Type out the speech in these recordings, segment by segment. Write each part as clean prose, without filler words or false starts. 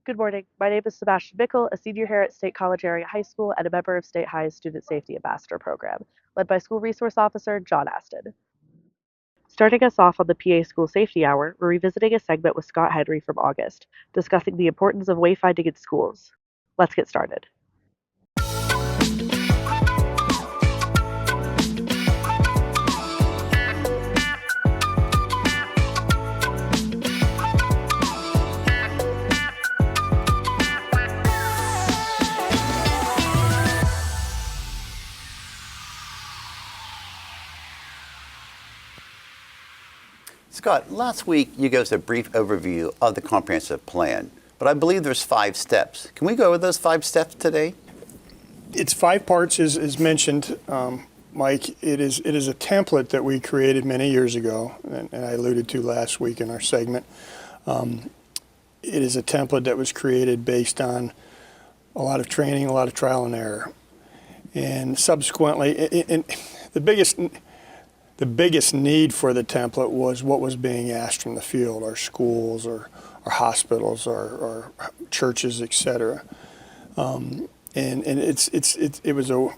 Good morning. My name is Sebastian Bickel, a senior here at State College Area High School and a member of State High's Student Safety Ambassador Program, led by School Resource Officer John Aston. Starting us off on the PA School Safety Hour, we're revisiting a segment with Scott Henry from August, discussing the importance of wayfinding in schools. Let's get started. Scott, last week you gave us a brief overview of the comprehensive plan, but I believe there's 5 steps. Can we go over those 5 steps today? It's 5 parts, as mentioned, Mike. It is a template that we created many years ago, and I alluded to last week in our segment. It is a template that was created based on a lot of training, a lot of trial and error, and subsequently, the biggest need for the template was what was being asked from the field, our schools, or our hospitals, our churches, etc. And it was a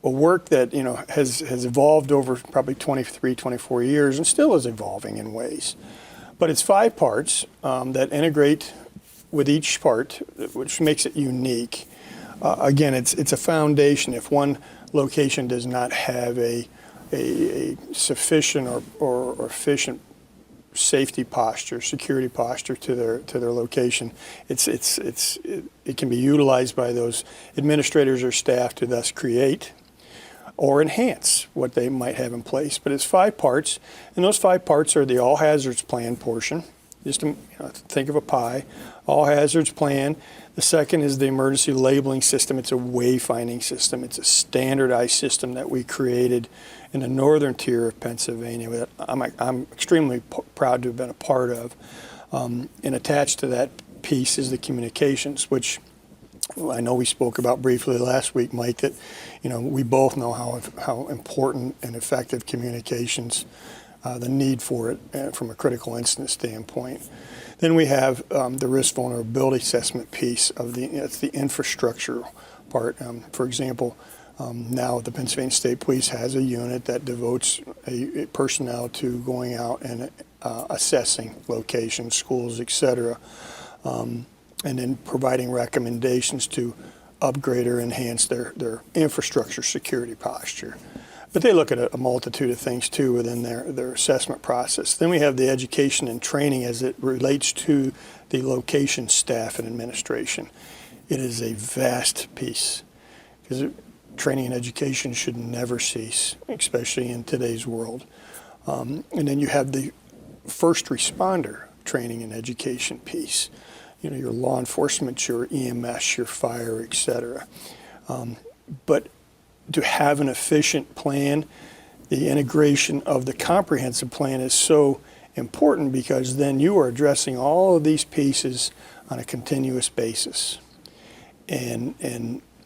work that has evolved over probably 23, 24 years and still is evolving in ways. But it's 5 parts that integrate with each part, which makes it unique. Again, it's a foundation. If one location does not have a sufficient or efficient safety posture, security posture to their location, it can be utilized by those administrators or staff to thus create or enhance what they might have in place. But it's 5 parts, and those 5 parts are the all hazards plan portion. Just to, think of a pie, all hazards plan. The second is the emergency labeling system. It's a wayfinding system. It's a standardized system that we created in the northern tier of Pennsylvania that I'm extremely proud to have been a part of. And attached to that piece is the communications, which I know we spoke about briefly last week, Mike, that we both know how important and effective communications, the need for it from a critical incident standpoint. Then we have the risk vulnerability assessment piece of it's the infrastructure part. For example, now the Pennsylvania State Police has a unit that devotes a personnel to going out and assessing locations, schools, etc., and then providing recommendations to upgrade or enhance their infrastructure security posture. But they look at a multitude of things too within their assessment process. Then we have the education and training as it relates to the location staff and administration. It is a vast piece because training and education should never cease, especially in today's world. And then you have the first responder training and education piece. Your law enforcement, your EMS, your fire, etc. But to have an efficient plan, the integration of the comprehensive plan is so important because then you are addressing all of these pieces on a continuous basis. And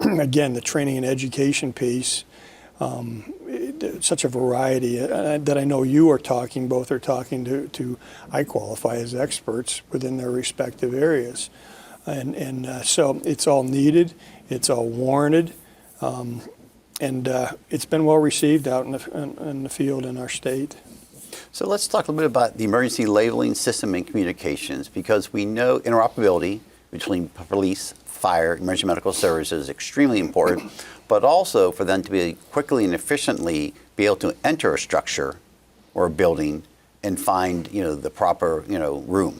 again, the training and education piece, such a variety that I know both are talking to I qualify as experts within their respective areas. And so it's all needed, it's all warranted. And it's been well received out in the field in our state. So let's talk a little bit about the emergency labeling system and communications, because we know interoperability between police, fire, emergency medical services is extremely important, but also for them to be quickly and efficiently be able to enter a structure or a building and find the proper room.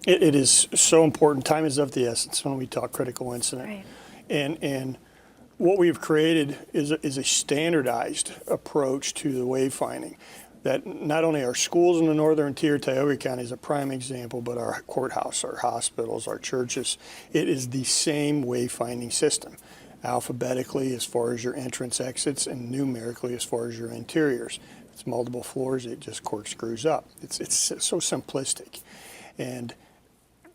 It is so important. Time is of the essence when we talk critical incident. Right. And what we've created is a standardized approach to the wayfinding that not only our schools in the northern tier, Tioga County is a prime example, but our courthouse, our hospitals, our churches, it is the same wayfinding system, alphabetically as far as your entrance exits and numerically as far as your interiors. If it's multiple floors, it just corkscrews up. It's so simplistic. And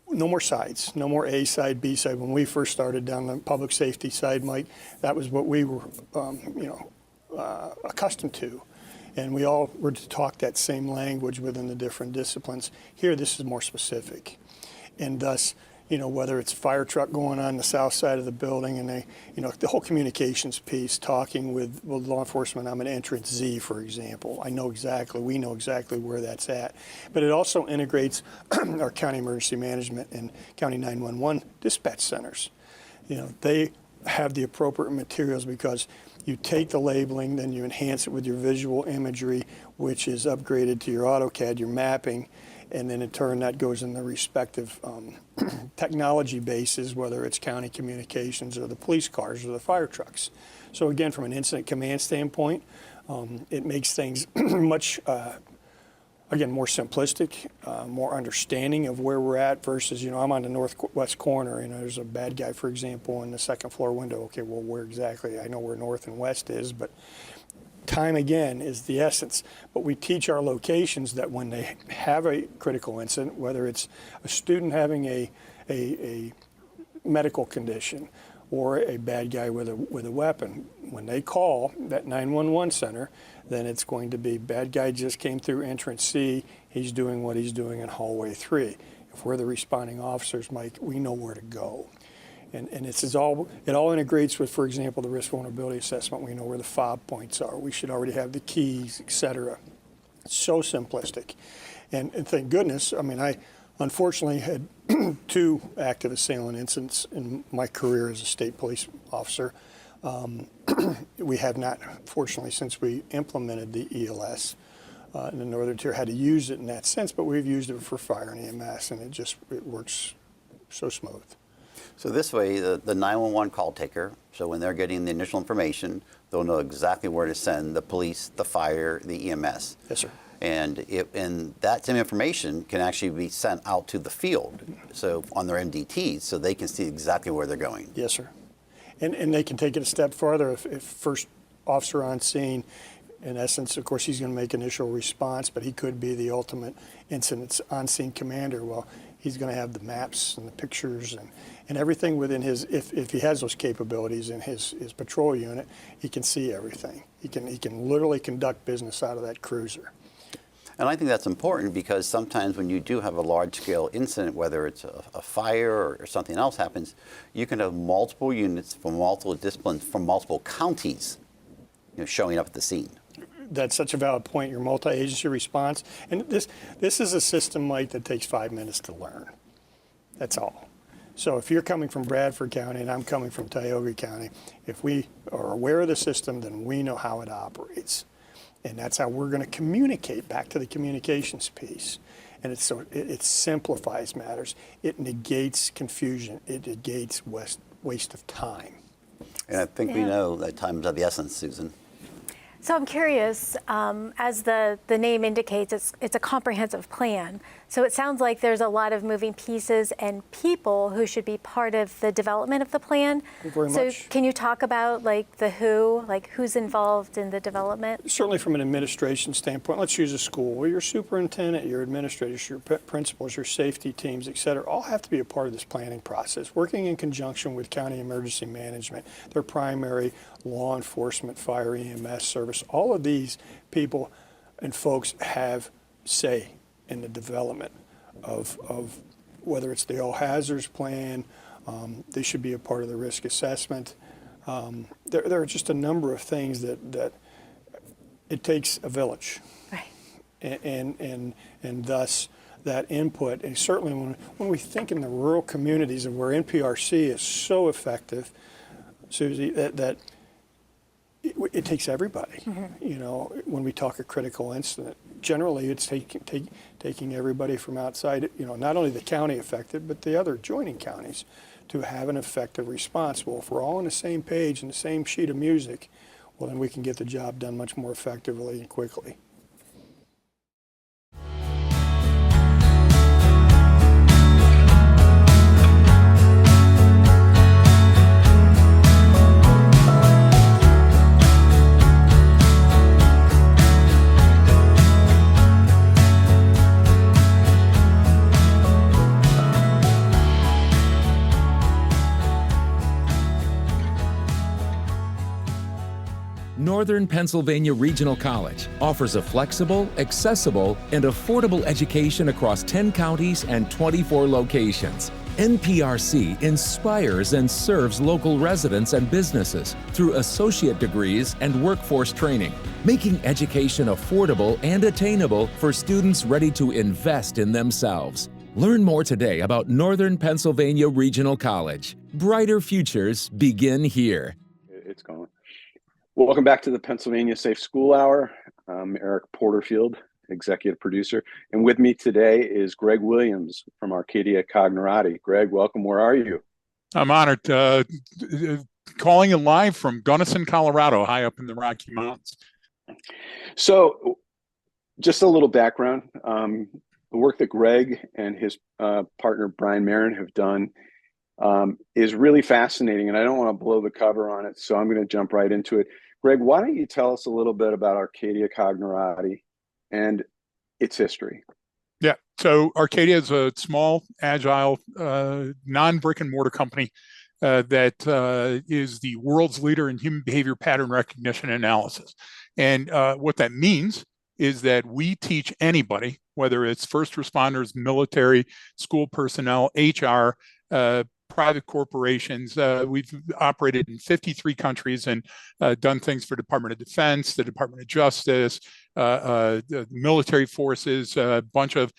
no more sides, no more A side, B side. When we first started down the public safety side, Mike, that was what we were, accustomed to. And we all were to talk that same language within the different disciplines. Here, this is more specific. and thus, whether it's a fire truck going on the south side of the building and the whole communications piece, talking with law enforcement, I'm at entrance Z, for example. We know exactly where that's at. But it also integrates our county emergency management and county 911 dispatch centers. They have the appropriate materials because you take the labeling, then you enhance it with your visual imagery, which is upgraded to your AutoCAD, your mapping, and then in turn that goes in the respective technology bases, whether it's county communications or the police cars or the fire trucks. So again, from an incident command standpoint, it makes things much, again, more simplistic, more understanding of where we're at versus, I'm on the northwest corner, there's a bad guy, for example, in the second floor window. Okay, well, where exactly? I know where north and west is, but time, again, is the essence. But we teach our locations that when they have a critical incident, whether it's a student having a medical condition or a bad guy with a weapon, when they call that 911 center, then it's going to be bad guy just came through entrance C, he's doing what he's doing in hallway 3. If we're the responding officers, Mike, we know where to go. And it all integrates with, for example, the risk vulnerability assessment. We know where the fob points are. We should already have the keys, et cetera. It's so simplistic. And thank goodness, I unfortunately had 2 active assailant incidents in my career as a state police officer. We have not, fortunately, since we implemented the ELS in the Northern Tier, had to use it in that sense, but we've used it for fire and EMS, and it works so smooth. So this way, the 911 call taker, so when they're getting the initial information, they'll know exactly where to send the police, the fire, the EMS. Yes, sir. And that same information can actually be sent out to the field, so on their MDTs, so they can see exactly where they're going. Yes, sir. And they can take it a step farther. If first officer on scene, in essence, of course, he's going to make initial response, but he could be the ultimate incident on-scene commander. Well, he's going to have the maps and the pictures and everything within his, if he has those capabilities in his patrol unit, he can see everything. He can literally conduct business out of that cruiser. And I think that's important because sometimes when you do have a large-scale incident, whether it's a fire or something else happens, you can have multiple units from multiple disciplines from multiple counties showing up at the scene. That's such a valid point, your multi-agency response. And this is a system, Mike, that takes 5 minutes to learn. That's all. So if you're coming from Bradford County and I'm coming from Tioga County, if we are aware of the system, then we know how it operates. And that's how we're going to communicate, back to the communications piece. And it simplifies matters. It negates confusion. It negates waste of time. And I think we know that time is of the essence, Susan. So I'm curious, as the name indicates, it's a comprehensive plan. So it sounds like there's a lot of moving pieces and people who should be part of the development of the plan. Very so much. Can you talk about who's involved in the development? Certainly from an administration standpoint, let's use a school. Well, your superintendent, your administrators, your principals, your safety teams, et cetera, all have to be a part of this planning process, working in conjunction with county emergency management, their primary law enforcement, fire, EMS service. All of these people and folks have say in the development of whether it's the all hazards plan. They should be a part of the risk assessment. There are just a number of things that it takes a village, Right. and thus that input. And certainly when we think in the rural communities and where NPRC is so effective, Susie, that it takes everybody. Mm-hmm. When we talk a critical incident, generally it's taking everybody from outside, not only the county affected, but the other joining counties to have an effective response. Well, if we're all on the same page and the same sheet of music, well, then we can get the job done much more effectively and quickly. Northern Pennsylvania Regional College offers a flexible, accessible, and affordable education across 10 counties and 24 locations. NPRC inspires and serves local residents and businesses through associate degrees and workforce training, making education affordable and attainable for students ready to invest in themselves. Learn more today about Northern Pennsylvania Regional College. Brighter futures begin here. It's going. Welcome back to the Pennsylvania Safe School Hour. I'm Eric Porterfield, executive producer. And with me today is Greg Williams from Arcadia Cogerati. Greg, welcome. Where are you? I'm honored. Calling in live from Gunnison, Colorado, high up in the Rocky Mountains. So just a little background. The work that Greg and his partner, Brian Marin, have done is really fascinating. And I don't want to blow the cover on it, so I'm going to jump right into it. Greg, why don't you tell us a little bit about Arcadia Cogerati and its history? Yeah, so Arcadia is a small, agile, non-brick and mortar company that is the world's leader in human behavior pattern recognition and analysis. And what that means is that we teach anybody, whether it's first responders, military, school personnel, HR, private corporations. We've operated in 53 countries and done things for Department of Defense, the Department of Justice, the military forces, a bunch of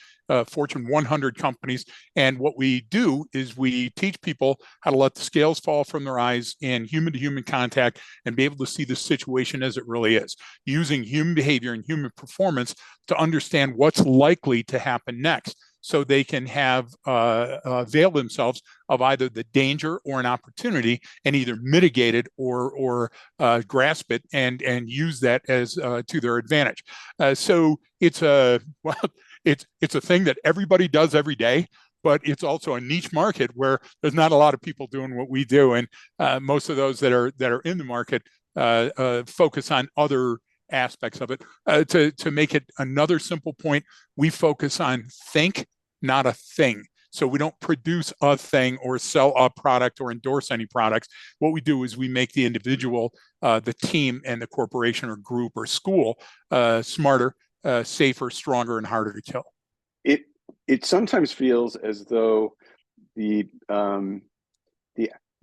Fortune 100 companies. And what we do is we teach people how to let the scales fall from their eyes in human-to-human contact and be able to see the situation as it really is, using human behavior and human performance to understand what's likely to happen next, so they can have avail themselves of either the danger or an opportunity and either mitigate it or grasp it and use that as to their advantage. So it's a thing that everybody does every day, but it's also a niche market where there's not a lot of people doing what we do, and most of those that are in the market focus on other aspects of it. To make it another simple point, we focus on think, not a thing. So we don't produce a thing or sell a product or endorse any products. What we do is we make the individual, the team, and the corporation or group or school smarter, safer, stronger, and harder to kill. It sometimes feels as though the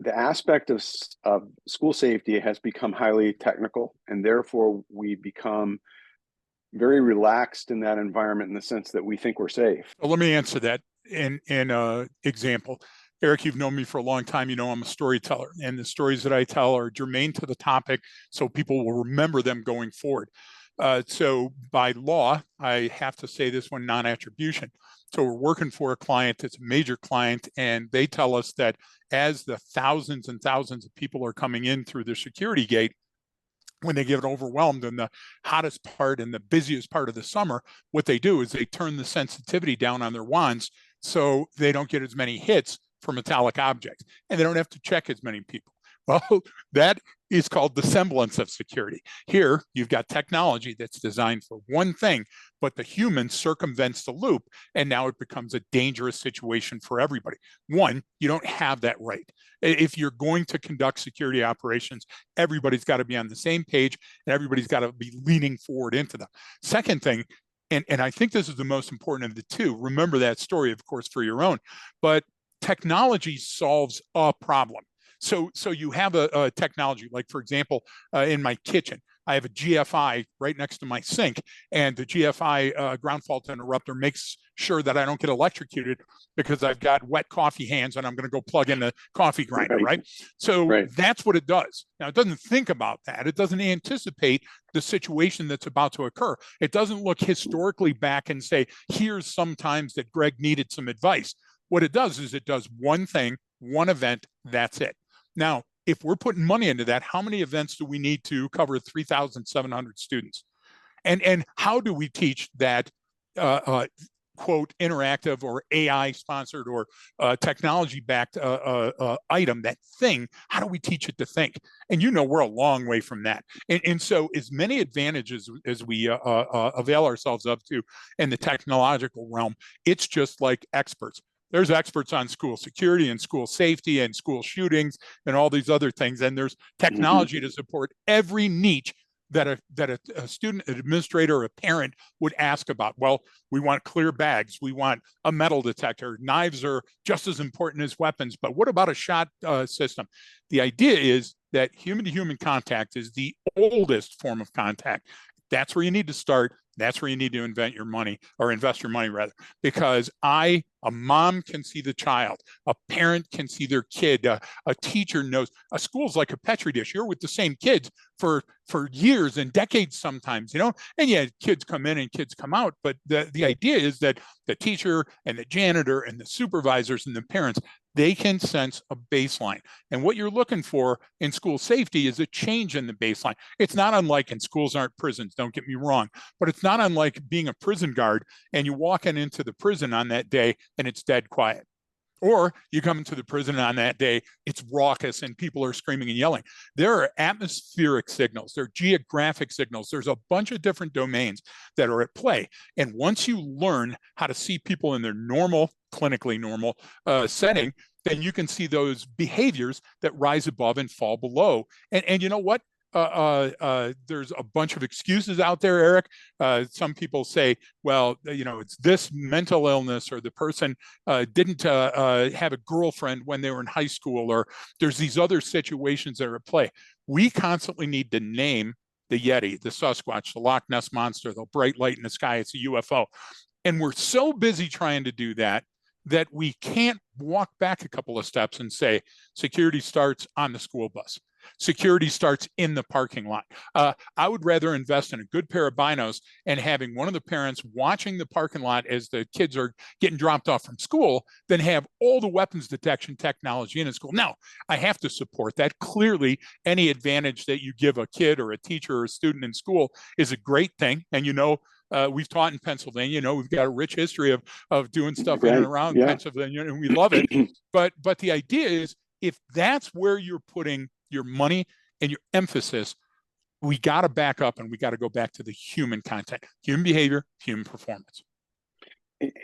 aspect of school safety has become highly technical, and therefore we become very relaxed in that environment in the sense that we think we're safe. Well, let me answer that in example. Eric, you've known me for a long time. You know I'm a storyteller, and the stories that I tell are germane to the topic, so people will remember them going forward. So by law, I have to say this one, non-attribution. So we're working for a client that's a major client, and they tell us that as the thousands and thousands of people are coming in through the security gate, when they get overwhelmed in the hottest part and the busiest part of the summer, what they do is they turn the sensitivity down on their wands so they don't get as many hits for metallic objects, and they don't have to check as many people. Well, that is called the semblance of security. Here, you've got technology that's designed for one thing, but the human circumvents the loop, and now it becomes a dangerous situation for everybody. One, you don't have that right. If you're going to conduct security operations, everybody's got to be on the same page, and everybody's got to be leaning forward into them. Second thing, and I think this is the most important of the two, remember that story, of course, for your own, but technology solves a problem. So you have a technology, like, for example, in my kitchen, I have a GFI right next to my sink, and the GFI ground fault interrupter makes sure that I don't get electrocuted because I've got wet coffee hands and I'm going to go plug in the coffee grinder, right? So that's what it does. Now, it doesn't think about that. It doesn't anticipate the situation that's about to occur. It doesn't look historically back and say, here's some times that Greg needed some advice. What it does is it does one thing, one event, that's it. Now, if we're putting money into that, how many events do we need to cover 3,700 students? And how do we teach that, quote, interactive or AI sponsored or technology backed item, that thing? How do we teach it to think? And we're a long way from that. And so as many advantages as we avail ourselves of to in the technological realm, it's just like experts. There's experts on school security and school safety and school shootings and all these other things. And there's technology to support every niche that a student, an administrator, or a parent would ask about. Well, we want clear bags. We want a metal detector. Knives are just as important as weapons, but what about a shot system? The idea is that human-to-human contact is the oldest form of contact. That's where you need to start. That's where you need to invest your money, rather, because a mom can see the child, a parent can see their kid, a teacher knows. A school's like a petri dish. You're with the same kids for years and decades sometimes, and yeah, kids come in and kids come out, but the idea is that the teacher and the janitor and the supervisors and the parents, they can sense a baseline. And what you're looking for in school safety is a change in the baseline. It's not unlike, and schools aren't prisons, don't get me wrong, but it's not unlike being a prison guard and you walking into the prison on that day and it's dead quiet. Or you come into the prison on that day, it's raucous and people are screaming and yelling. There are atmospheric signals, there are geographic signals, there's a bunch of different domains that are at play. And once you learn how to see people in their normal, clinically normal setting, then you can see those behaviors that rise above and fall below. And you know what? There's a bunch of excuses out there, Eric. Some people say, well, it's this mental illness, or the person didn't have a girlfriend when they were in high school, or there's these other situations that are at play. We constantly need to name the Yeti, the Sasquatch, the Loch Ness Monster, the bright light in the sky, it's a UFO. And we're so busy trying to do that we can't walk back a couple of steps and say, security starts on the school bus. Security starts in the parking lot. I would rather invest in a good pair of binos and having one of the parents watching the parking lot as the kids are getting dropped off from school than have all the weapons detection technology in a school. Now, I have to support that. Clearly, any advantage that you give a kid or a teacher or a student in school is a great thing. And we've taught in Pennsylvania, we've got a rich history of doing stuff in and around Pennsylvania, and we love it. But the idea is, if that's where you're putting your money and your emphasis, we got to back up and we got to go back to the human content, human behavior, human performance.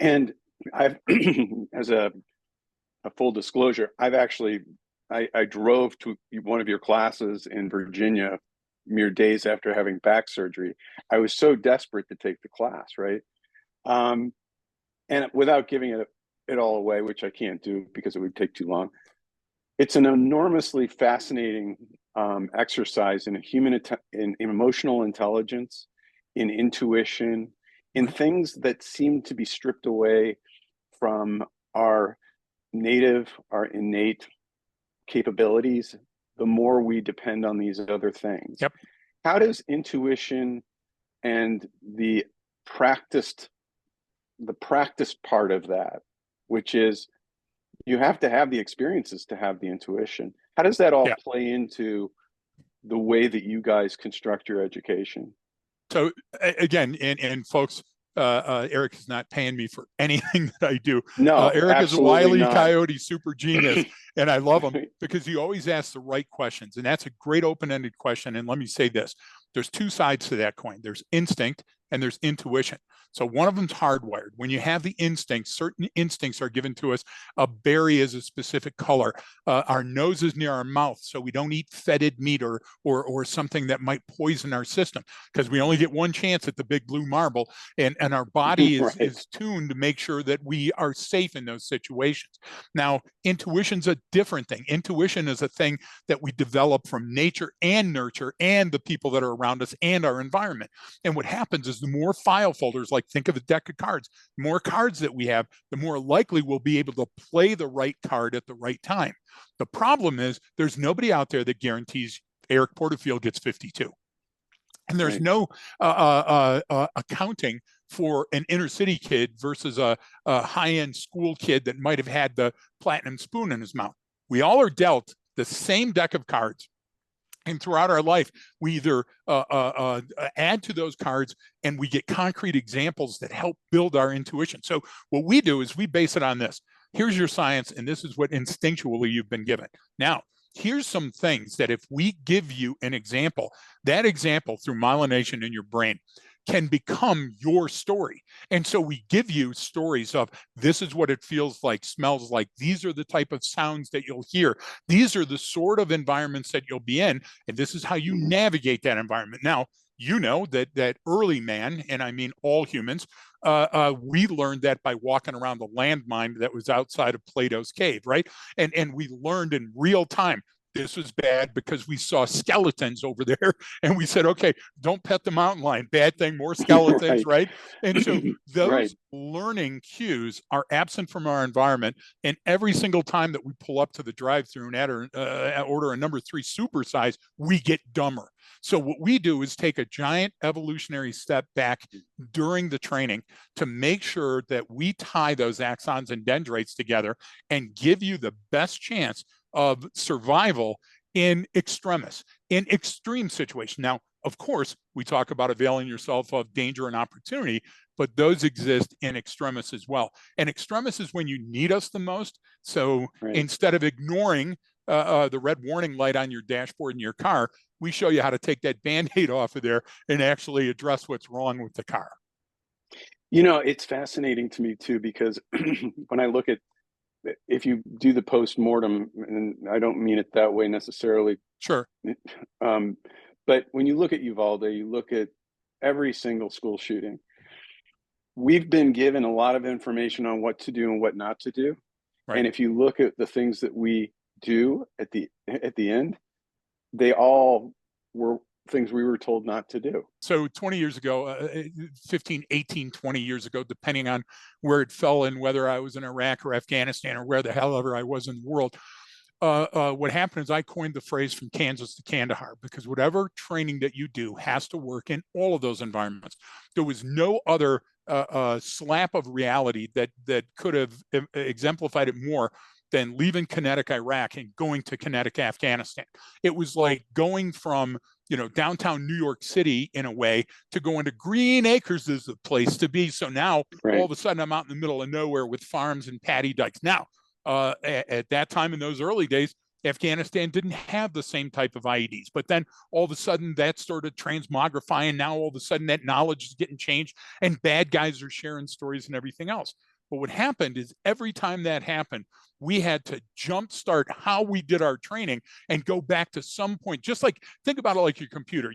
And I've, as a full disclosure, I drove to one of your classes in Virginia mere days after having back surgery. I was so desperate to take the class, right? And without giving it all away, which I can't do because it would take too long, it's an enormously fascinating exercise in in emotional intelligence, in intuition, in things that seem to be stripped away from our innate capabilities, the more we depend on these other things. Yep. How does intuition and the practiced part of that, which is you have to have the experiences to have the intuition, how does that all play into the way that you guys construct your education? So again, and folks, Eric is not paying me for anything that I do. No, Eric is a wily not. coyote, super genius, and I love him because he always asks the right questions, and that's a great open-ended question. And let me say this: there's two sides to that coin. There's instinct and there's intuition. So one of them's hardwired. When you have the instincts, certain instincts are given to us. A berry is a specific color. Our nose is near our mouth, so we don't eat fetid meat or something that might poison our system, because we only get one chance at the big blue marble, and our body is tuned to make sure that we are safe in those situations. Now, intuition's a different thing. Intuition is a thing that we develop from nature and nurture and the people that are around us and our environment. And what happens is the more file folders, like think of a deck of cards, the more cards that we have, the more likely we'll be able to play the right card at the right time. The problem is there's nobody out there that guarantees Eric Porterfield gets 52. And there's no accounting for an inner city kid versus a high-end school kid that might have had the platinum spoon in his mouth. We all are dealt the same deck of cards. And throughout our life, we either add to those cards and we get concrete examples that help build our intuition. So what we do is we base it on this. Here's your science, and this is what instinctually you've been given. Now, here's some things that if we give you an example, that example through myelination in your brain can become your story. And so we give you stories of this is what it feels like, smells like, these are the type of sounds that you'll hear, these are the sort of environments that you'll be in, and this is how you navigate that environment. Now, you know that early man, and I mean all humans, we learned that by walking around the landmine that was outside of Plato's cave, right? And we learned in real time this was bad because we saw skeletons over there, and we said, okay, don't pet the mountain lion. Bad thing, more skeletons, right? And so those learning cues are absent from our environment. And every single time that we pull up to the drive-through and order a number 3 supersize, we get dumber. So what we do is take a giant evolutionary step back during the training to make sure that we tie those axons and dendrites together and give you the best chance of survival in extremis, in extreme situation. Now, of course, we talk about availing yourself of danger and opportunity, but those exist in extremis as well. And extremis is when you need us the most. So instead of ignoring the red warning light on your dashboard in your car, we show you how to take that Band-Aid off of there and actually address what's wrong with the car. You know, it's fascinating to me too, because when I look at, if you do the post-mortem, and I don't mean it that way necessarily. Sure. But when you look at Uvalde, you look at every single school shooting, we've been given a lot of information on what to do and what not to do. Right. And if you look at the things that we do at the end, they all were things we were told not to do. So 20 years ago, 15, 18, 20 years ago, depending on where it fell in, whether I was in Iraq or Afghanistan or where the hell ever I was in the world, what happened is I coined the phrase from Kansas to Kandahar, because whatever training that you do has to work in all of those environments. There was no other slap of reality that could have exemplified it more than leaving kinetic Iraq and going to kinetic Afghanistan. It was like going from, downtown New York City in a way to going to Green Acres is the place to be. So now all of a sudden I'm out in the middle of nowhere with farms and paddy dikes. Now, at that time in those early days, Afghanistan didn't have the same type of IEDs, but then all of a sudden that started transmogrifying. Now all of a sudden that knowledge is getting changed and bad guys are sharing stories and everything else. But what happened is every time that happened, we had to jumpstart how we did our training and go back to some point. Just like, think about it like your computer.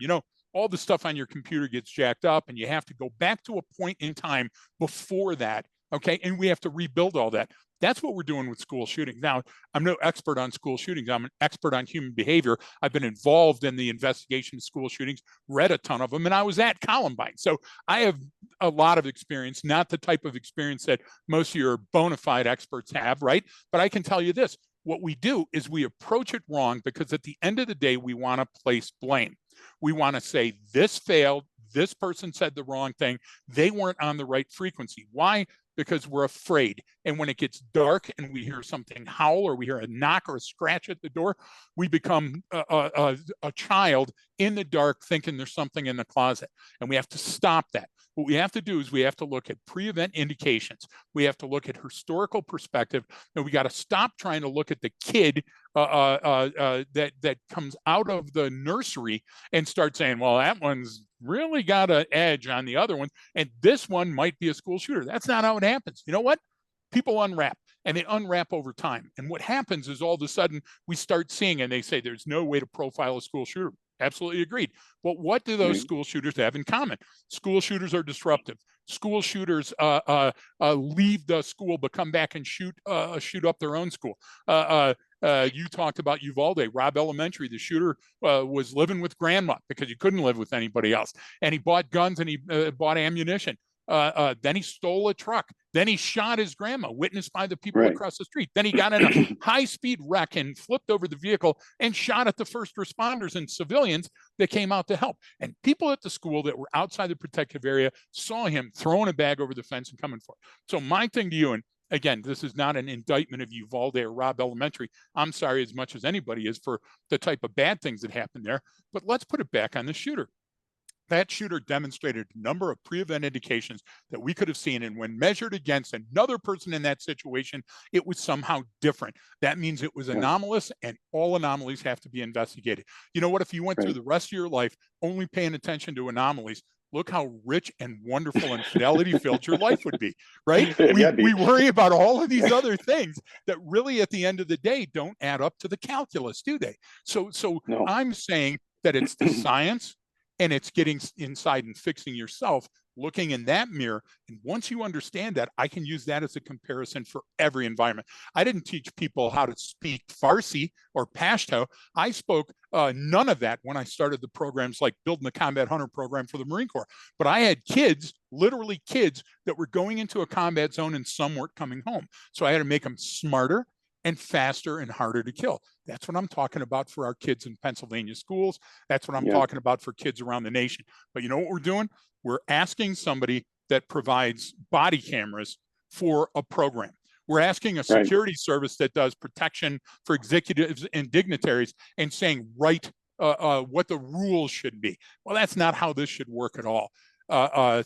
All the stuff on your computer gets jacked up and you have to go back to a point in time before that. Okay. And we have to rebuild all that. That's what we're doing with school shootings. Now, I'm no expert on school shootings. I'm an expert on human behavior. I've been involved in the investigation of school shootings, read a ton of them, and I was at Columbine. So I have a lot of experience, not the type of experience that most of your bona fide experts have, right? But I can tell you this, what we do is we approach it wrong, because at the end of the day, we want to place blame. We want to say this failed, this person said the wrong thing, they weren't on the right frequency. Why? Because we're afraid. And when it gets dark and we hear something howl or we hear a knock or a scratch at the door, we become a child in the dark thinking there's something in the closet. And we have to stop that. What we have to do is we have to look at pre-event indications. We have to look at historical perspective, and we got to stop trying to look at the kid that comes out of the nursery and start saying, well, that one's really got an edge on the other one, and this one might be a school shooter. That's not how it happens. You know what? People unwrap, and they unwrap over time. And what happens is all of a sudden we start seeing, and they say there's no way to profile a school shooter. Absolutely agreed. But what do those school shooters have in common? School shooters are disruptive. School shooters leave the school but come back and shoot up their own school. You talked about Uvalde, Robb Elementary. The shooter was living with grandma because he couldn't live with anybody else. And he bought guns and he bought ammunition. Then he stole a truck. Then he shot his grandma, witnessed by the people across the street. Then he got in a high-speed wreck and flipped over the vehicle and shot at the first responders and civilians that came out to help. And people at the school that were outside the protective area saw him throwing a bag over the fence and coming for it. So my thing to you, and again, this is not an indictment of Uvalde or Robb Elementary. I'm sorry as much as anybody is for the type of bad things that happened there, but let's put it back on the shooter. That shooter demonstrated a number of pre-event indications that we could have seen. And when measured against another person in that situation, it was somehow different. That means it was anomalous, and all anomalies have to be investigated. You know what? If you went through the rest of your life only paying attention to anomalies, look how rich and wonderful and fidelity filled your life would be, right? Yeah, We worry about all of these other things that really at the end of the day don't add up to the calculus, do they? So no. I'm saying that it's the science and it's getting inside and fixing yourself, looking in that mirror. And once you understand that, I can use that as a comparison for every environment. I didn't teach people how to speak Farsi or Pashto. I spoke none of that when I started the programs like building the Combat Hunter program for the Marine Corps. But I had kids, literally kids, that were going into a combat zone and some weren't coming home. So I had to make them smarter and faster and harder to kill. That's what I'm talking about for our kids in Pennsylvania schools. That's what I'm talking about for kids around the nation. But you know what we're doing? We're asking somebody that provides body cameras for a program. We're asking a security service that does protection for executives and dignitaries and saying, what the rules should be. Well, that's not how this should work at all.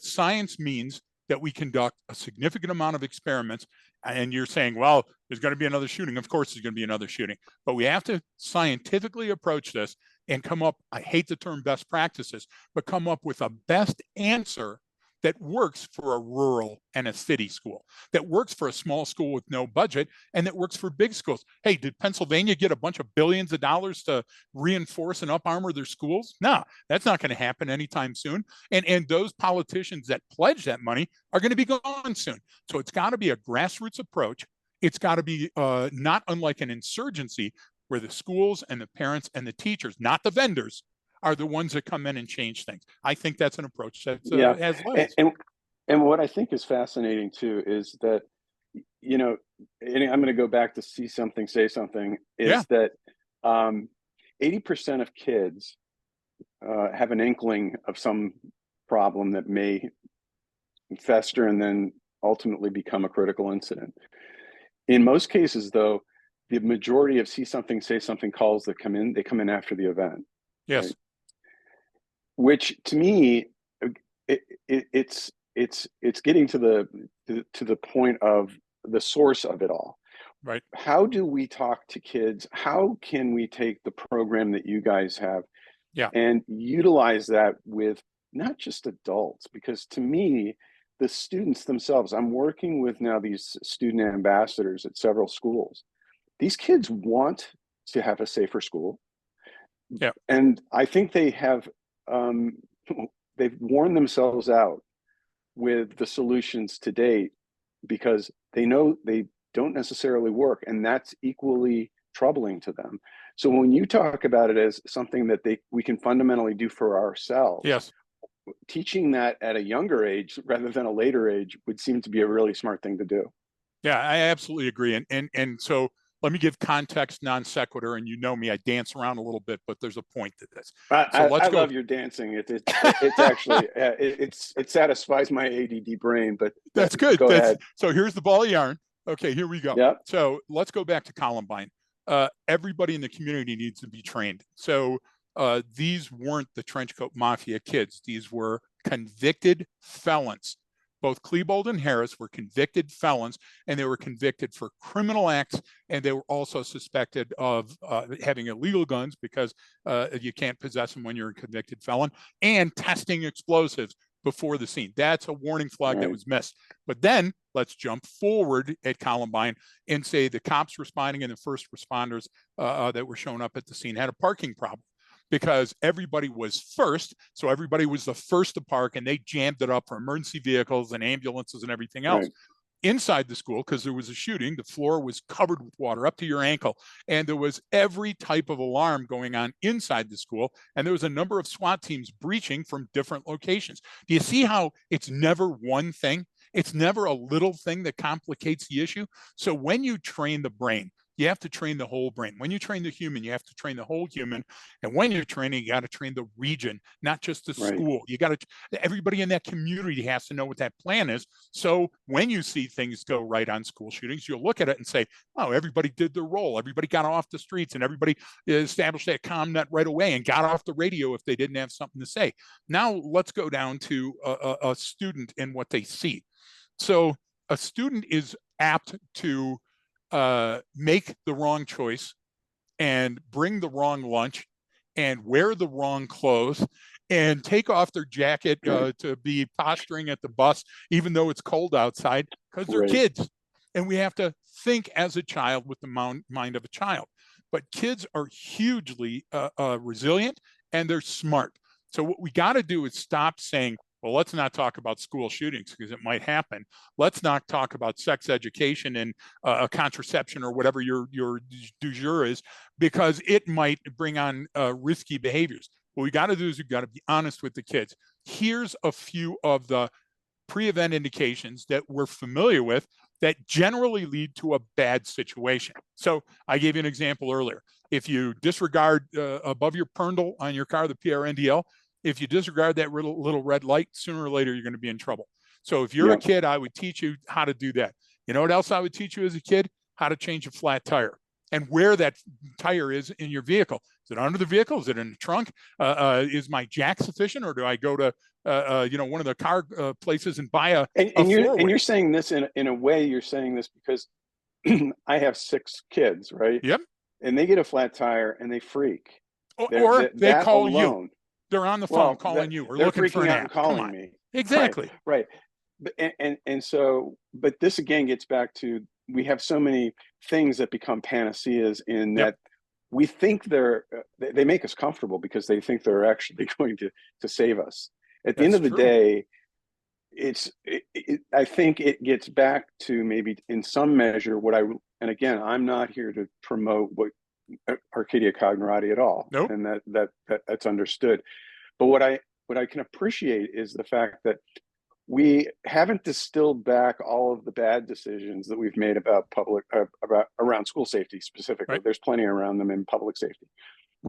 Science means that we conduct a significant amount of experiments, and you're saying, well, there's going to be another shooting. Of course, there's going to be another shooting, but we have to scientifically approach this and come up, I hate the term best practices, but come up with a best answer that works for a rural and a city school, that works for a small school with no budget, and that works for big schools. Hey, did Pennsylvania get a bunch of billions of dollars to reinforce and up armor their schools? No, that's not going to happen anytime soon. And those politicians that pledge that money are going to be gone soon. So it's got to be a grassroots approach. It's got to be not unlike an insurgency where the schools and the parents and the teachers, not the vendors, are the ones that come in and change things. I think that's an approach that has legs. And what I think is fascinating too is that, you know, and I'm going to go back to see something, say something, is that 80% of kids have an inkling of some problem that may fester and then ultimately become a critical incident. In most cases, though, the majority of see something, say something calls that come in, they come in after the event. Yes. Right? Which to me, it's getting to the point of the source of it all. Right. How do we talk to kids? How can we take the program that you guys have and utilize that with not just adults? Because to me, the students themselves, I'm working with now these student ambassadors at several schools. These kids want to have a safer school. Yeah. And I think they have, they've worn themselves out with the solutions to date because they know they don't necessarily work, and that's equally troubling to them. So when you talk about it as something that we can fundamentally do for ourselves, yes, teaching that at a younger age rather than a later age would seem to be a really smart thing to do. Yeah, I absolutely agree. And so let me give context non sequitur, and you know me, I dance around a little bit, but there's a point to this. I love your dancing. It's actually it satisfies my ADD brain. But that's good. Go ahead. So here's the ball of yarn. Okay, here we go. Yep. So let's go back to Columbine. Everybody in the community needs to be trained. So these weren't the trenchcoat mafia kids. These were convicted felons. Both Klebold and Harris were convicted felons, and they were convicted for criminal acts, and they were also suspected of having illegal guns because you can't possess them when you're a convicted felon, and testing explosives before the scene. That's a warning flag that was missed. But then let's jump forward at Columbine and say the cops responding and the first responders that were showing up at the scene had a parking problem, because everybody was first. So everybody was the first to park, and they jammed it up for emergency vehicles and ambulances and everything else. Right. Inside the school, because there was a shooting, the floor was covered with water up to your ankle, and there was every type of alarm going on inside the school, and there was a number of SWAT teams breaching from different locations. Do you see how it's never one thing? It's never a little thing that complicates the issue. So when you train the brain, you have to train the whole brain. When you train the human, you have to train the whole human. And when you're training, you got to train the region, not just the school. You got to, everybody in that community has to know what that plan is. So when you see things go right on school shootings, you'll look at it and say, oh, everybody did their role. Everybody got off the streets, and everybody established that comm net right away and got off the radio if they didn't have something to say. Now let's go down to a student and what they see. So a student is apt to make the wrong choice and bring the wrong lunch and wear the wrong clothes and take off their jacket to be posturing at the bus, even though it's cold outside, because they're Right. kids. And we have to think as a child with the mind of a child. But kids are hugely resilient, and they're smart. So what we got to do is stop saying, well, let's not talk about school shootings because it might happen. Let's not talk about sex education and contraception or whatever your du jour is, because it might bring on risky behaviors. What we got to do is we've got to be honest with the kids. Here's a few of the pre-event indications that we're familiar with that generally lead to a bad situation. So I gave you an example earlier. If you disregard above your pernal on your car, the PRNDL, if you disregard that little red light, sooner or later, you're going to be in trouble. So if you're a kid, I would teach you how to do that. You know what else I would teach you as a kid? How to change a flat tire and where that tire is in your vehicle. Is it under the vehicle? Is it in the trunk? Is my jack sufficient, or do I go to one of the car places and buy a you're saying this in a way, you're saying this because I have 6 kids, right? Yep. And they get a flat tire and they freak. Or they call alone, you. They're on the phone calling you or looking for an app. Calling me. Exactly. Right. And so, but this again gets back to, we have so many things that become panaceas in that we think they make us comfortable because they think they're actually going to save us. At the end of the day, I think it gets back to maybe in some measure and again, I'm not here to promote what Arcadia Cogerati at all. Nope. And that's understood. But what I can appreciate is the fact that we haven't distilled back all of the bad decisions that we've made about around school safety specifically. Right. There's plenty around them in public safety.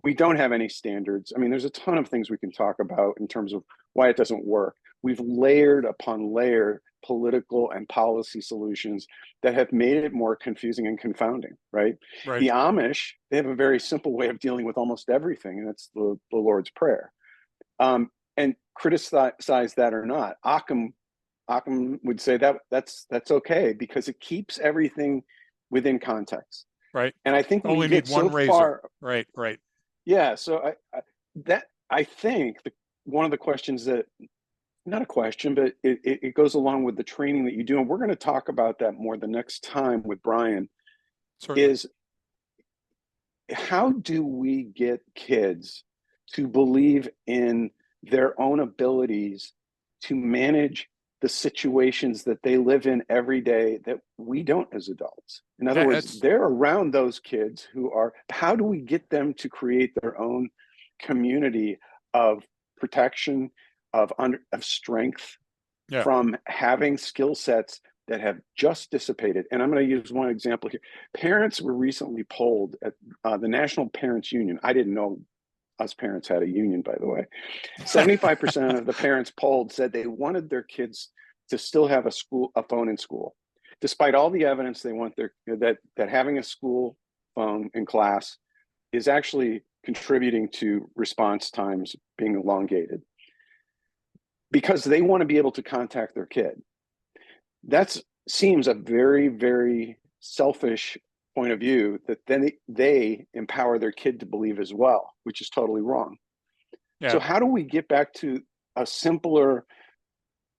We don't have any standards. I mean, there's a ton of things we can talk about in terms of why it doesn't work. We've layered upon layer political and policy solutions that have made it more confusing and confounding, right? The Amish, they have a very simple way of dealing with almost everything, and it's the Lord's Prayer. And criticize that or not, Occam would say that's okay because it keeps everything within context. Right. And I think only need one razor. Right. Yeah. So I think one of the questions that, not a question, but it goes along with the training that you do, and we're going to talk about that more the next time with Brian. Certainly. Is how do we get kids to believe in their own abilities to manage the situations that they live in every day that we don't as adults? In other words, they're around those kids how do we get them to create their own community of protection, of strength, from having skill sets that have just dissipated? And I'm going to use one example here. Parents were recently polled at the National Parents Union. I didn't know us parents had a union, by the way. 75% of the parents polled said they wanted their kids to still have a phone in school, despite all the evidence they want that having a school phone in class is actually contributing to response times being elongated, because they want to be able to contact their kid. That seems a very, very selfish point of view that then they empower their kid to believe as well, which is totally wrong. Yeah. So how do we get back to a simpler,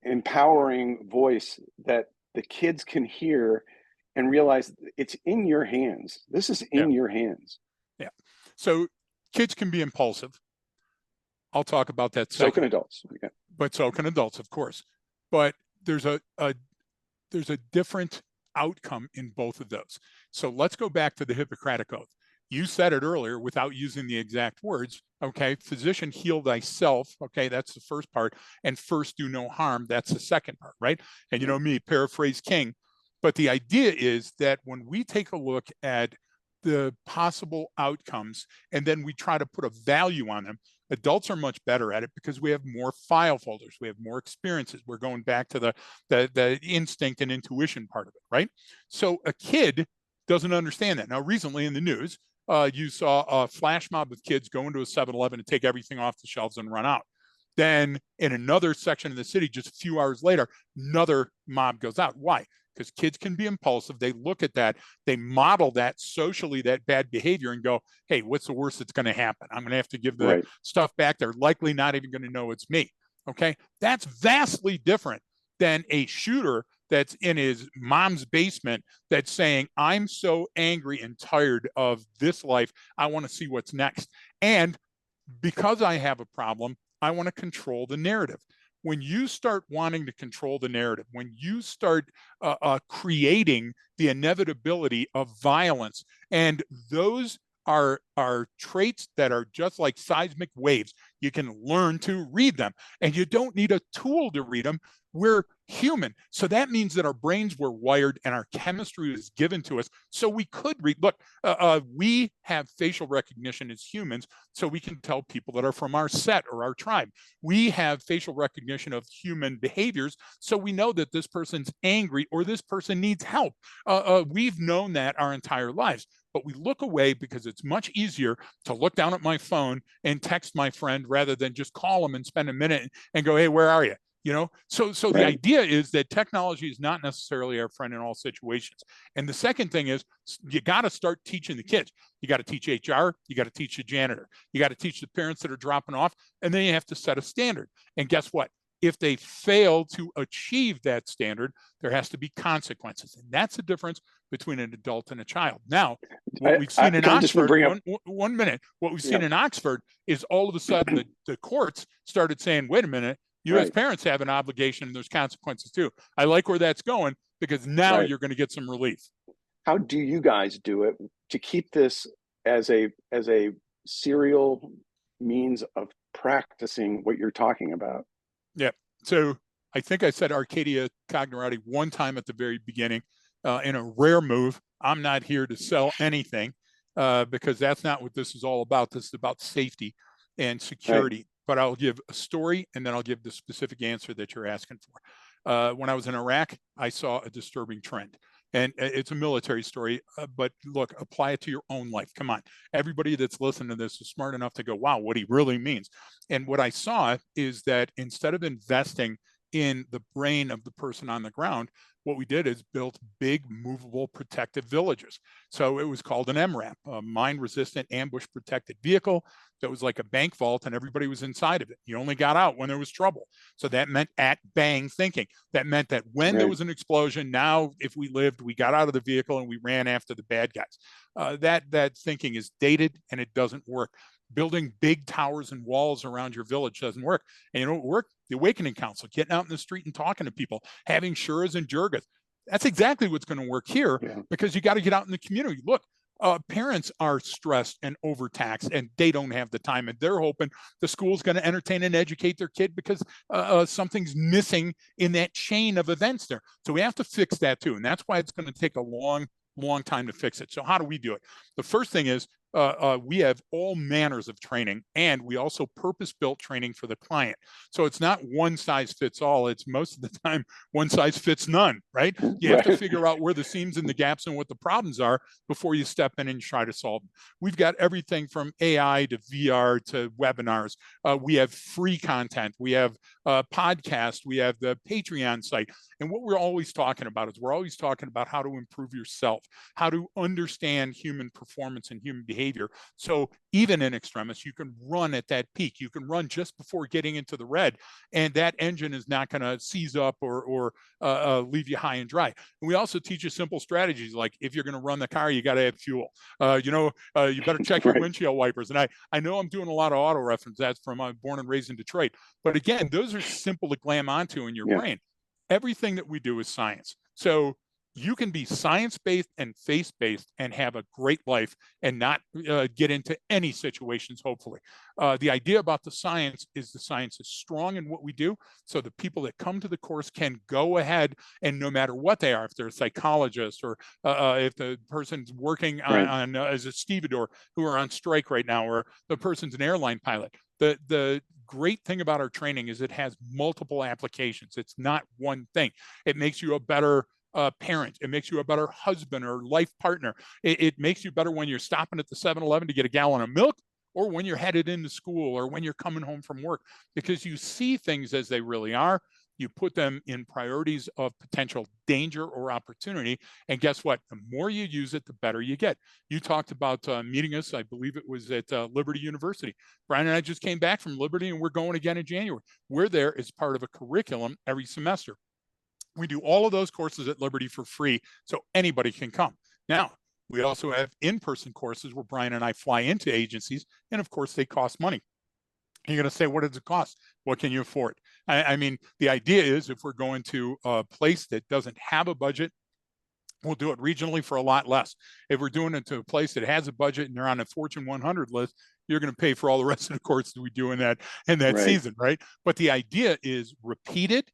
empowering voice that the kids can hear and realize it's in your hands? This is in your hands. Yeah. So kids can be impulsive. I'll talk about that. So can adults. Okay. But so can adults, of course. But there's a different outcome in both of those. So let's go back to the Hippocratic Oath. You said it earlier without using the exact words. Okay, physician, heal thyself. Okay, that's the first part. And first do no harm. That's the second part, right? And you know me, paraphrase King. But the idea is that when we take a look at the possible outcomes and then we try to put a value on them, adults are much better at it because we have more file folders, we have more experiences. We're going back to the instinct and intuition part of it, right? So a kid doesn't understand that. Now, recently in the news, you saw a flash mob of kids go into a 7-Eleven and take everything off the shelves and run out. Then in another section of the city, just a few hours later, another mob goes out. Why? because kids can be impulsive. They look at that, they model that socially, that bad behavior, and go, hey, what's the worst that's going to happen? I'm going to have to give the stuff back. They're likely not even going to know it's me. Okay, that's vastly different than a shooter that's in his mom's basement that's saying, I'm so angry and tired of this life, I want to see what's next. And because I have a problem, I want to control the narrative. When you start wanting to control the narrative, when you start creating the inevitability of violence, and those are traits that are just like seismic waves. You can learn to read them, and you don't need a tool to read them. We're human. So that means that our brains were wired and our chemistry was given to us so we could read. Look, we have facial recognition as humans, so we can tell people that are from our set or our tribe. We have facial recognition of human behaviors, so we know that this person's angry or this person needs help. We've known that our entire lives. But we look away because it's much easier to look down at my phone and text my friend rather than just call them and spend a minute and go, hey, where are you? You know, so the idea is that technology is not necessarily our friend in all situations. And the second thing is, you got to start teaching the kids. You got to teach HR, you got to teach the janitor, you got to teach the parents that are dropping off, and then you have to set a standard. And guess what? If they fail to achieve that standard, there has to be consequences. And that's the difference between an adult and a child. Now, what we've seen in Oxford, one minute, what we've seen in Oxford is all of a sudden the courts started saying, wait a minute, you as parents have an obligation and there's consequences too. I like where that's going, because now you're going to get some relief. How do you guys do it to keep this as a serial means of practicing what you're talking about? Yeah. So I think I said Arcadia Cogerati one time at the very beginning, in a rare move. I'm not here to sell anything, because that's not what this is all about. This is about safety and security. But I'll give a story, and then I'll give the specific answer that you're asking for. When I was in Iraq, I saw a disturbing trend. And it's a military story, but look, apply it to your own life. Come on. Everybody that's listening to this is smart enough to go, wow, what he really means. And what I saw is that instead of investing in the brain of the person on the ground, what we did is built big, movable, protective villages. So it was called an MRAP, a mine-resistant ambush protected vehicle that was like a bank vault, and everybody was inside of it. You only got out when there was trouble. So that meant at-bang thinking. That meant that when there was an explosion, now if we lived, we got out of the vehicle and we ran after the bad guys. That thinking is dated, and it doesn't work. Building big towers and walls around your village doesn't work. And you know what worked? The Awakening Council, getting out in the street and talking to people, having shuras and jurgas. That's exactly what's going to work here, because you got to get out in the community. Look, parents are stressed and overtaxed, and they don't have the time, and they're hoping the school's going to entertain and educate their kid because something's missing in that chain of events there. So we have to fix that too, and that's why it's going to take a long time to fix it. So how do we do it? The first thing is, we have all manners of training, and we also purpose-built training for the client. So it's not one size fits all. It's most of the time one size fits none, right? You have to figure out where the seams and the gaps and what the problems are before you step in and try to solve them. We've got everything from AI to VR to webinars. We have free content. We have podcasts. We have the Patreon site. And what we're always talking about is we're always talking about how to improve yourself, how to understand human performance and human behavior. So even in extremis, you can run at that peak. You can run just before getting into the red, and that engine is not going to seize up or leave you high and dry. And we also teach you simple strategies, like if you're going to run the car, you got to have fuel. You better check your windshield wipers. And I know I'm doing a lot of auto reference. That's from born and raised in Detroit. But again, those are simple to glam onto in your brain. Everything that we do is science. So you can be science-based and faith-based and have a great life and not get into any situations, hopefully. The idea about the science is is strong in what we do, so the people that come to the course can go ahead, and no matter what they are, if they're a psychologist or if the person's working on as a stevedore who are on strike right now, or the person's an airline pilot, the great thing about our training is it has multiple applications. It's not one thing. It makes you a better parent. It makes you a better husband or life partner. It makes you better when you're stopping at the 7-Eleven to get a gallon of milk, or when you're headed into school, or when you're coming home from work, because you see things as they really are. You put them in priorities of potential danger or opportunity. And guess what? The more you use it, the better you get. You talked about meeting us, I believe it was at Liberty University. Brian and I just came back from Liberty, and we're going again in January. We're there as part of a curriculum every semester. We do all of those courses at Liberty for free, so anybody can come. Now, we also have in-person courses where Brian and I fly into agencies, and of course, they cost money. You're going to say, what does it cost? What can you afford? I mean, the idea is if we're going to a place that doesn't have a budget, we'll do it regionally for a lot less. If we're doing it to a place that has a budget and they're on a Fortune 100 list, you're going to pay for all the rest of the courses we do in that Right. season, right? But the idea is repeated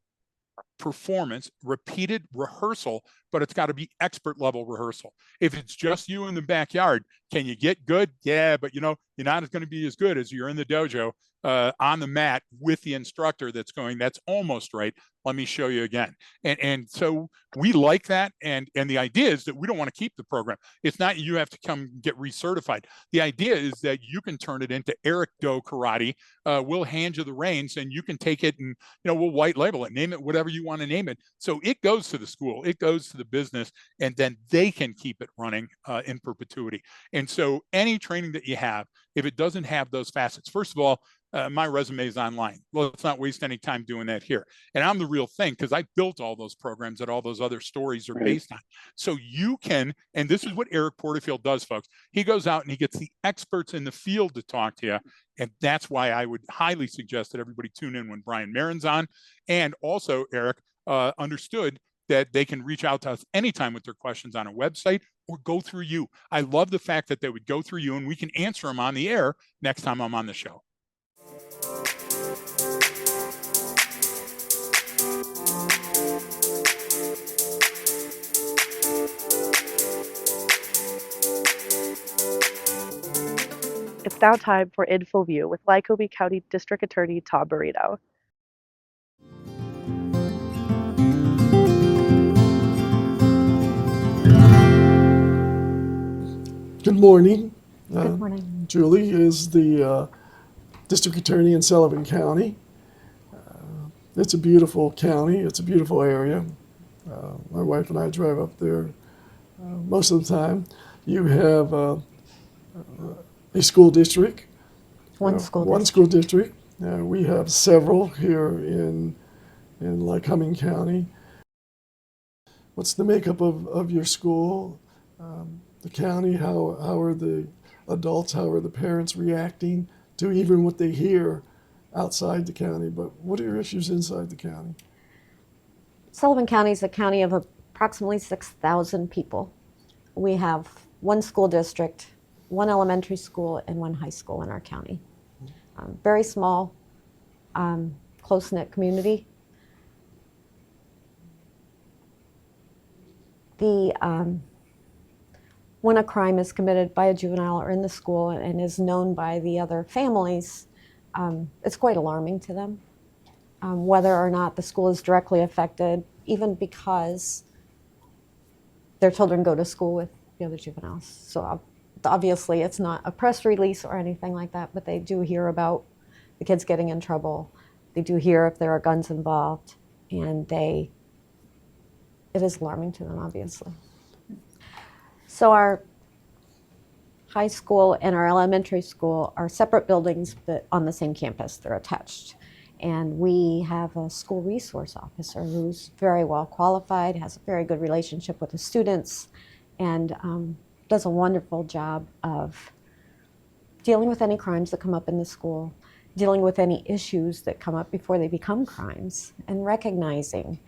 performance, repeated rehearsal, but it's got to be expert level rehearsal. If it's just you in the backyard, can you get good? Yeah, but you know, you're not going to be as good as you're in the dojo on the mat with the instructor that's going, that's almost right. Let me show you again. And so we like that. And the idea is that we don't want to keep the program. It's not you have to come get recertified. The idea is that you can turn it into Eric Do Karate. We'll hand you the reins and you can take it and, you know, we'll white label it, name it whatever you want to name it. So it goes to the school, it goes to the business, and then they can keep it running in perpetuity. And so any training that you have, if it doesn't have those facets, first of all, my resume is online. Well, let's not waste any time doing that here. And I'm the real thing because I built all those programs that all those other stories are based on. So you can, and this is what Eric Porterfield does, folks. He goes out and he gets the experts in the field to talk to you. And that's why I would highly suggest that everybody tune in when Brian Marin's on. And also, Eric understood that they can reach out to us anytime with their questions on a website or go through you. I love the fact that they would go through you and we can answer them on the air next time I'm on the show. It's now time for In Full View with Lycoming County District Attorney Tom Marino. Good morning. Good morning. Julie is the district attorney in Sullivan County. It's a beautiful county. It's a beautiful area. My wife and I drive up there most of the time. You have a school district. One school One district. school district. We have several here in Lycoming County. What's the makeup of your school? The county, how are the adults, how are the parents reacting to even what they hear outside the county, but what are your issues inside the county? Sullivan County is a county of approximately 6,000 people. We have one school district, one elementary school, and one high school in our county. Very small, close-knit community. When a crime is committed by a juvenile or in the school and is known by the other families, it's quite alarming to them. Whether or not the school is directly affected, even because their children go to school with the other juveniles. So obviously it's not a press release or anything like that, but they do hear about the kids getting in trouble. They do hear if there are guns involved, and it is alarming to them, obviously. So our high school and our elementary school are separate buildings, but on the same campus. They're attached. And we have a school resource officer who's very well qualified, has a very good relationship with the students, and does a wonderful job of dealing with any crimes that come up in the school, dealing with any issues that come up before they become crimes, and recognizing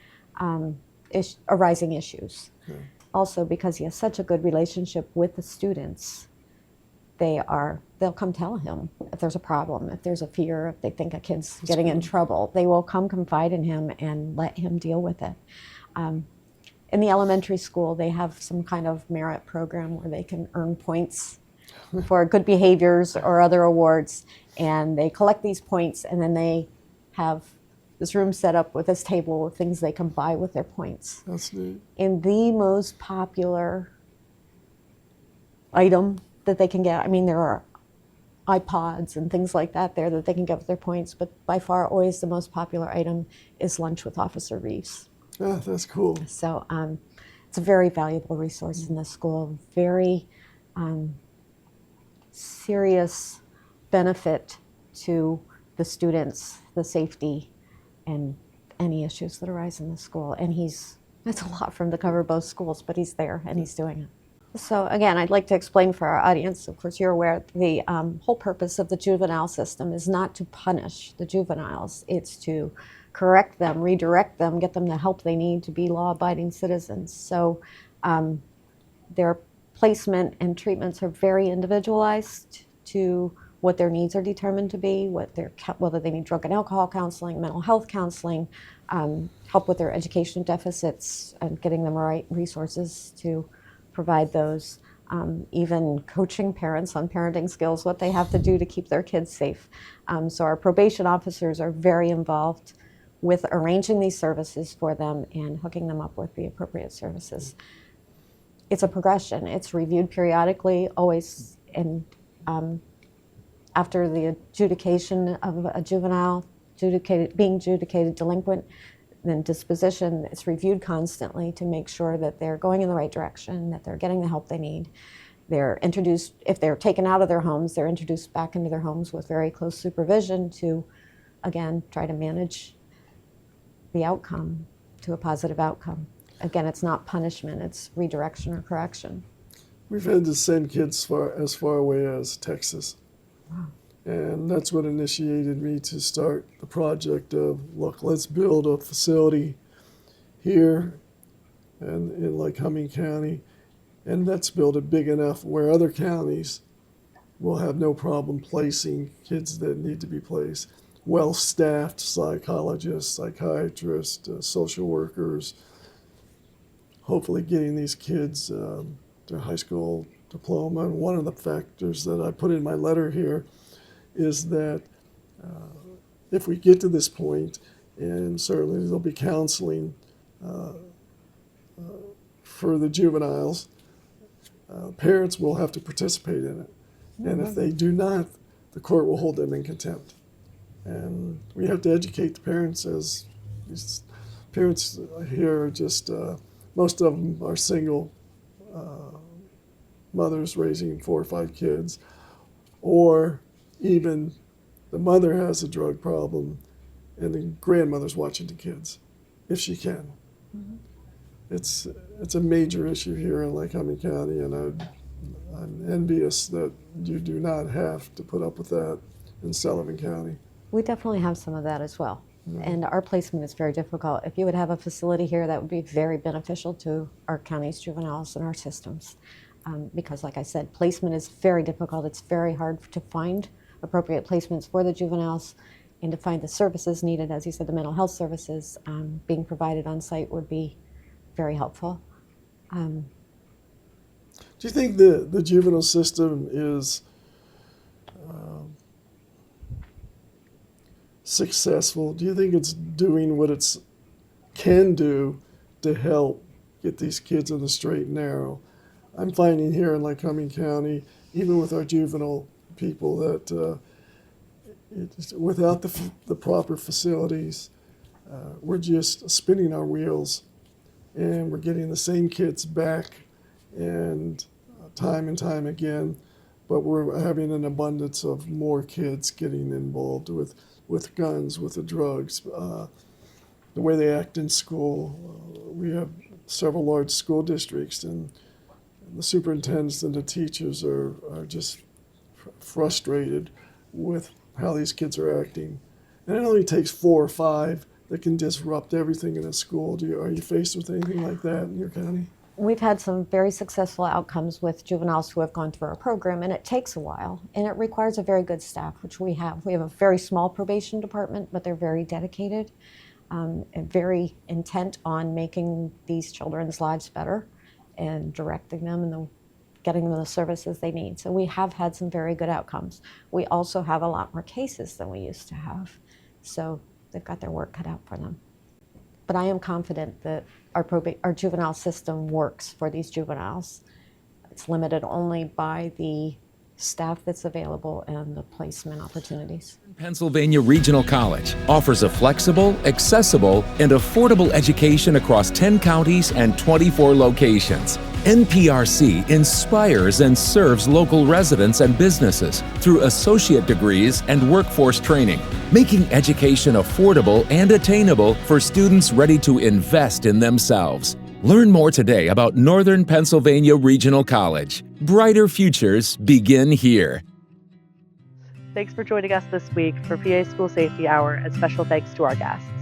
arising issues. Okay. Also, because he has such a good relationship with the students, they'll come tell him if there's a problem, if there's a fear, if they think a kid's getting in trouble. They will come confide in him and let him deal with it. In the elementary school, they have some kind of merit program where they can earn points for good behaviors or other awards, and they collect these points, and then they have this room set up with this table of things they can buy with their points. That's neat. And the most popular item that they can get, I mean, there are iPods and things like that there that they can get with their points. But by far, always the most popular item is lunch with Officer Reeves. Ah, that's cool. So it's a very valuable resource in the school, very serious benefit to the students, the safety, and any issues that arise in the school. And it's a lot for him to cover both schools, but he's there and he's doing it. So again, I'd like to explain for our audience, of course you're aware, the whole purpose of the juvenile system is not to punish the juveniles, it's to correct them, redirect them, get them the help they need to be law-abiding citizens. So their placement and treatments are very individualized to what their needs are determined to be, whether they need drug and alcohol counseling, mental health counseling, help with their education deficits, and getting them the right resources to provide those. Even coaching parents on parenting skills, what they have to do to keep their kids safe. So our probation officers are very involved with arranging these services for them and hooking them up with the appropriate services. It's a progression. It's reviewed periodically, always, and after the adjudication of a juvenile being adjudicated delinquent, then disposition, it's reviewed constantly to make sure that they're going in the right direction, that they're getting the help they need. They're introduced, if they're taken out of their homes, they're introduced back into their homes with very close supervision to, again, try to manage the outcome to a positive outcome. Again, it's not punishment, it's redirection or correction. We've had to send kids as far away as Texas. Wow. And that's what initiated me to start the project of, look, let's build a facility here and in Lycoming County, and let's build it big enough where other counties will have no problem placing kids that need to be placed. Well-staffed psychologists, psychiatrists, social workers, hopefully getting these kids their high school diploma. And one of the factors that I put in my letter here is that if we get to this point, and certainly there'll be counseling for the juveniles, parents will have to participate in it. And if they do not, the court will hold them in contempt. And we have to educate the parents, as these parents here are just, most of them are single mothers raising 4 or 5 kids, or even the mother has a drug problem and the grandmother's watching the kids, if she can. Mm-hmm. It's a major issue here in Lycoming County, and I'm envious that you do not have to put up with that in Sullivan County. We definitely have some of that as well. Mm-hmm. And our placement is very difficult. If you would have a facility here, that would be very beneficial to our county's juveniles and our systems. Because like I said, placement is very difficult. It's very hard to find appropriate placements for the juveniles and to find the services needed. As you said, the mental health services being provided on site would be very helpful. Do you think the juvenile system is successful? Do you think it's doing what it can do to help get these kids on the straight and narrow? I'm finding here in Lycoming County, even with our juvenile people, that without the proper facilities, we're just spinning our wheels, and we're getting the same kids back and time again, but we're having an abundance of more kids getting involved with guns, with the drugs, the way they act in school. We have several large school districts, and the superintendents and the teachers are just frustrated with how these kids are acting. And it only takes 4 or 5 that can disrupt everything in a school. Are you faced with anything like that in your county? We've had some very successful outcomes with juveniles who have gone through our program, and it takes a while, and it requires a very good staff, which we have. We have a very small probation department, but they're very dedicated and very intent on making these children's lives better and directing them and getting them the services they need. So we have had some very good outcomes. We also have a lot more cases than we used to have. So they've got their work cut out for them. But I am confident that our juvenile system works for these juveniles. It's limited only by the staff that's available and the placement opportunities. Pennsylvania Regional College offers a flexible, accessible, and affordable education across 10 counties and 24 locations. NPRC inspires and serves local residents and businesses through associate degrees and workforce training, making education affordable and attainable for students ready to invest in themselves. Learn more today about Northern Pennsylvania Regional College. Brighter futures begin here. Thanks for joining us this week for PA School Safety Hour, and special thanks to our guests.